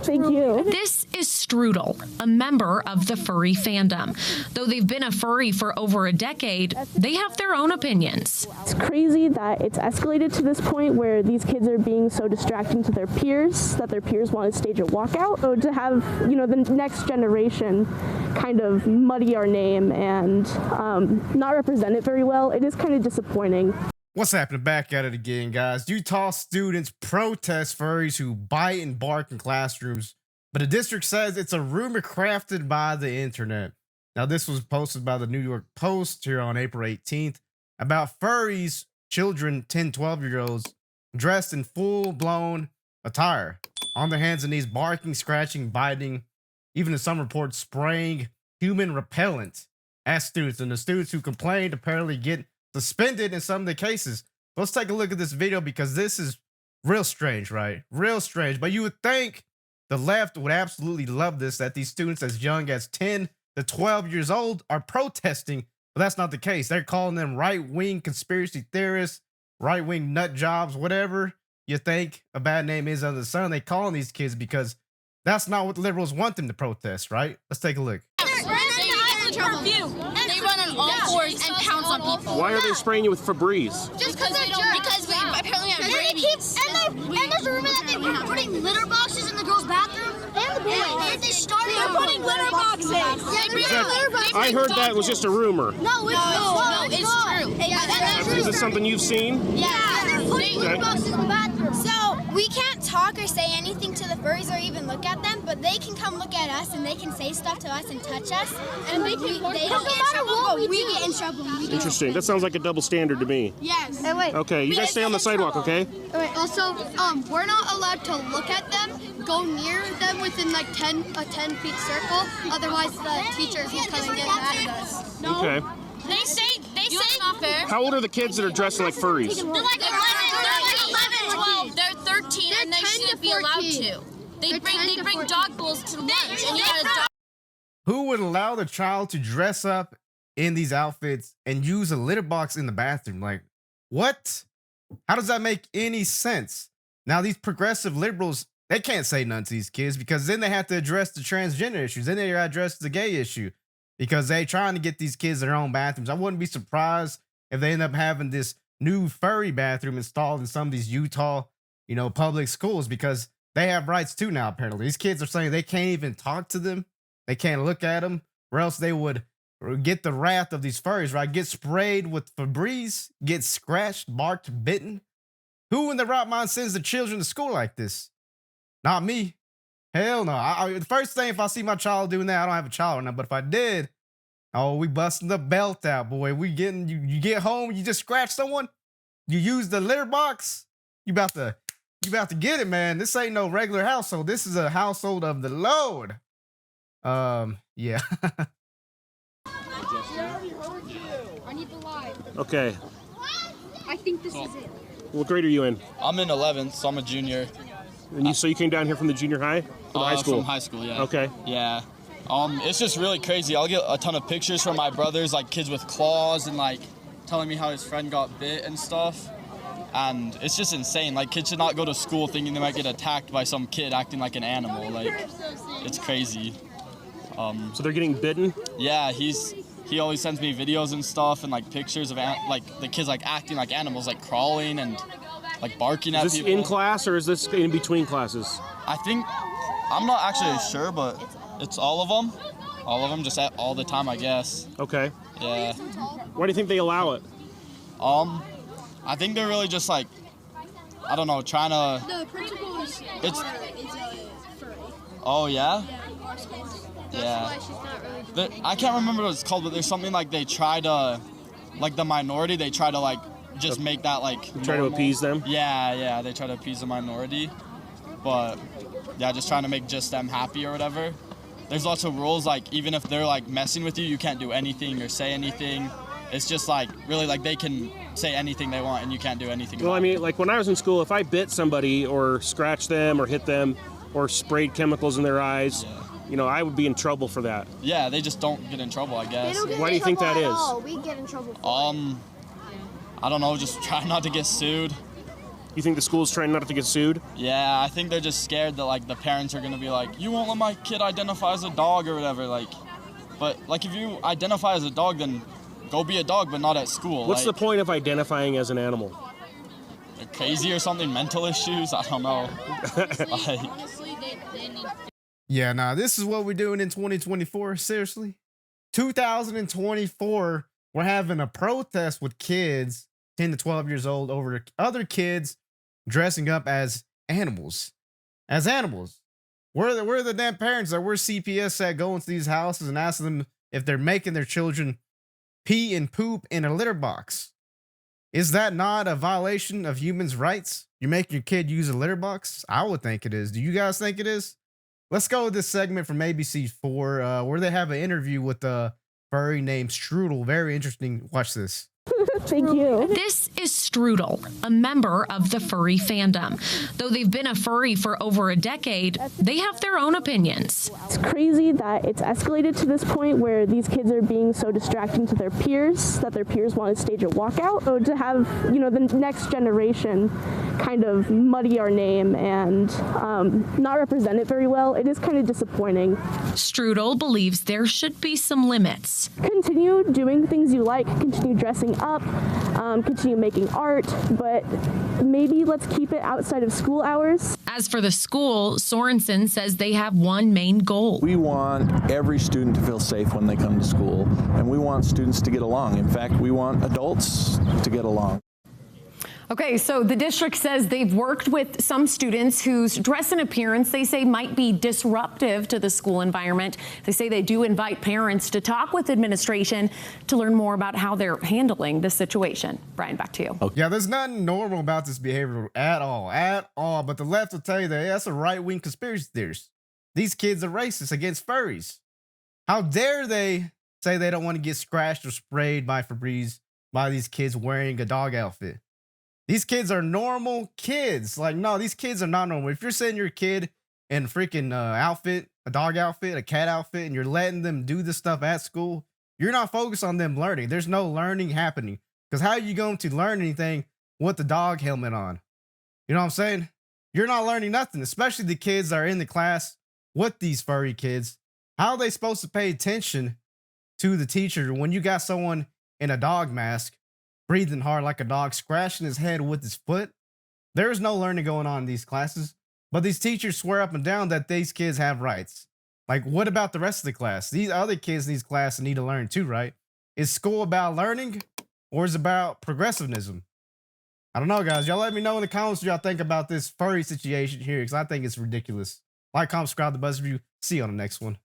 Thank you. This is Strudel, a member of the furry fandom. Though they've been a furry for over a decade, they have their own opinions. It's crazy that it's escalated to this point where these kids are being so distracting to their peers that their peers want to stage a walkout, or to have, the next generation kind of muddy our name and not represent it very well. It is kind of disappointing. What's happening? Back at it again, guys. Utah students protest furries who bite and bark in classrooms, but the district says it's a rumor crafted by the internet. Now, this was posted by the New York Post here on April 18th about furries, children, 10, 12-year-olds, dressed in full-blown attire, on their hands and knees, barking, scratching, biting, even in some reports, spraying human repellent at students. And the students who complained apparently get suspended in some of the cases. Let's take a look at this video because this is real strange, right? Real strange. But you would think the left would absolutely love this, that these students as young as 10 to 12 years old are protesting, but that's not the case. They're calling them right-wing conspiracy theorists, right-wing nut jobs, whatever you think a bad name is under the sun. They calling these kids because that's not what the liberals want them to protest, right? Let's take a look. They run on all fours and pounce on people. Why are they spraying you with Febreze? Just because they're jerks. Because we apparently have rabies. And there's a rumor that they were putting litter boxes in the girls' bathroom. And the boys. And they started putting litter boxes. I heard that was just a rumor. No, it's true. Is this something you've seen? Yeah, they're putting litter boxes in the bathroom. So we can't talk or say anything to the furries or even look at them, but they can come look at us and they can say stuff to us and touch us, and they don't get in trouble, but we get in trouble. Interesting. That sounds like a double standard to me. Yes. Hey, wait. Okay, you guys stay on the sidewalk, okay? Also, we're not allowed to look at them, go near them within like a 10-feet circle. Otherwise, the teachers will come and get mad at us. No. Okay. They say it's not fair. How old are the kids that are dressing like furries? They're like 11, 12. They're 13, and they shouldn't be allowed to. They bring dog bowls to lunch, and you got a dog. Who would allow the child to dress up in these outfits and use a litter box in the bathroom? Like, what? How does that make any sense? Now, these progressive liberals, they can't say none to these kids because then they have to address the transgender issues. Then they address the gay issue because they're trying to get these kids their own bathrooms. I wouldn't be surprised if they end up having this new furry bathroom installed in some of these Utah, public schools, because they have rights too now, apparently. These kids are saying they can't even talk to them. They can't look at them, or else they would get the wrath of these furries, right? Get sprayed with Febreze, get scratched, barked, bitten. Who in the right mind sends the children to school like this? Not me. Hell no. The first thing, if I see my child doing that, I don't have a child right now, but if I did, oh, we busting the belt out, boy. We getting, you get home, you just scratch someone, you use the litter box, you about to get it, man. This ain't no regular household. This is a household of the Lord. Yeah. I need the live. Okay. I think this is it. What grade are you in? I'm in 11th, so I'm a junior. And so you came down here from the junior high? From high school? From high school, yeah. Okay. Yeah. It's just really crazy. I'll get a ton of pictures from my brothers, like kids with claws and like telling me how his friend got bit and stuff. And it's just insane. Like, kids should not go to school thinking they might get attacked by some kid acting like an animal. Like, it's crazy. So they're getting bitten? Yeah, he always sends me videos and stuff and like pictures of like the kids like acting like animals, like crawling and like barking at people. Is this in class or is this in between classes? I'm not actually sure, but it's all of them. All of them, just all the time, I guess. Okay. Yeah. Why do you think they allow it? I think they're really just like, I don't know, trying to. The principal is furry. Oh yeah. Yeah, our school. Yeah. Why she's not really. I can't remember what it's called, but there's something like they try to, like the minority, they try to like just make that like. Try to appease them. Yeah, they try to appease the minority, but yeah, just trying to make just them happy or whatever. There's lots of rules, like even if they're like messing with you, you can't do anything or say anything. It's just like really like they can say anything they want and you can't do anything. Well, I mean, like when I was in school, if I bit somebody or scratched them or hit them or sprayed chemicals in their eyes, I would be in trouble for that. Yeah, they just don't get in trouble, I guess. Why do you think that is? We get in trouble for I don't know, just try not to get sued. You think the school's trying not to get sued? Yeah, I think they're just scared that like the parents are gonna be like, you won't let my kid identify as a dog or whatever. Like, but like if you identify as a dog, then go be a dog, but not at school. What's like, the point of identifying as an animal? They're crazy or something? Mental issues? I don't know. Like, Yeah, nah, this is what we're doing in 2024. Seriously, 2024, we're having a protest with kids 10 to 12 years old over other kids dressing up as animals. As animals. Where are the damn parents that were CPS at going to these houses and asking them if they're making their children pee and poop in a litter box? Is that not a violation of humans' rights? You're making your kid use a litter box? I would think it is. Do you guys think it is? Let's go with this segment from ABC4 where they have an interview with a furry named Strudel. Very interesting. Watch this. Thank you. This is Strudel, a member of the furry fandom. Though they've been a furry for over a decade, they have their own opinions. It's crazy that it's escalated to this point where these kids are being so distracting to their peers that their peers want to stage a walkout, or to have, the next generation kind of muddy our name and not represent it very well. It is kind of disappointing. Strudel believes there should be some limits. Continue doing things you like, continue dressing up, continue making art, but maybe let's keep it outside of school hours. As for the school, Sorensen says they have one main goal. We want every student to feel safe when they come to school, and we want students to get along. In fact, we want adults to get along. Okay, so the district says they've worked with some students whose dress and appearance they say might be disruptive to the school environment. They say they do invite parents to talk with administration to learn more about how they're handling this situation. Brian, back to you. Yeah, there's nothing normal about this behavior at all. But the left will tell you that that's a right-wing conspiracy theorist. These kids are racist against furries. How dare they say they don't want to get scratched or sprayed by Febreze by these kids wearing a dog outfit? These kids are normal kids. Like, no, these kids are not normal. If you're sending your kid in a freaking outfit, a dog outfit, a cat outfit, and you're letting them do this stuff at school, you're not focused on them learning. There's no learning happening. Because how are you going to learn anything with the dog helmet on? You know what I'm saying? You're not learning nothing, especially the kids that are in the class with these furry kids. How are they supposed to pay attention to the teacher when you got someone in a dog mask breathing hard like a dog, scratching his head with his foot? There is no learning going on in these classes, but these teachers swear up and down that these kids have rights. Like, what about the rest of the class? These other kids in these classes need to learn too, right? Is school about learning or is it about progressivism? I don't know, guys. Y'all let me know in the comments what y'all think about this furry situation here, because I think it's ridiculous. Like, comment, subscribe to Buzzview. See you on the next one.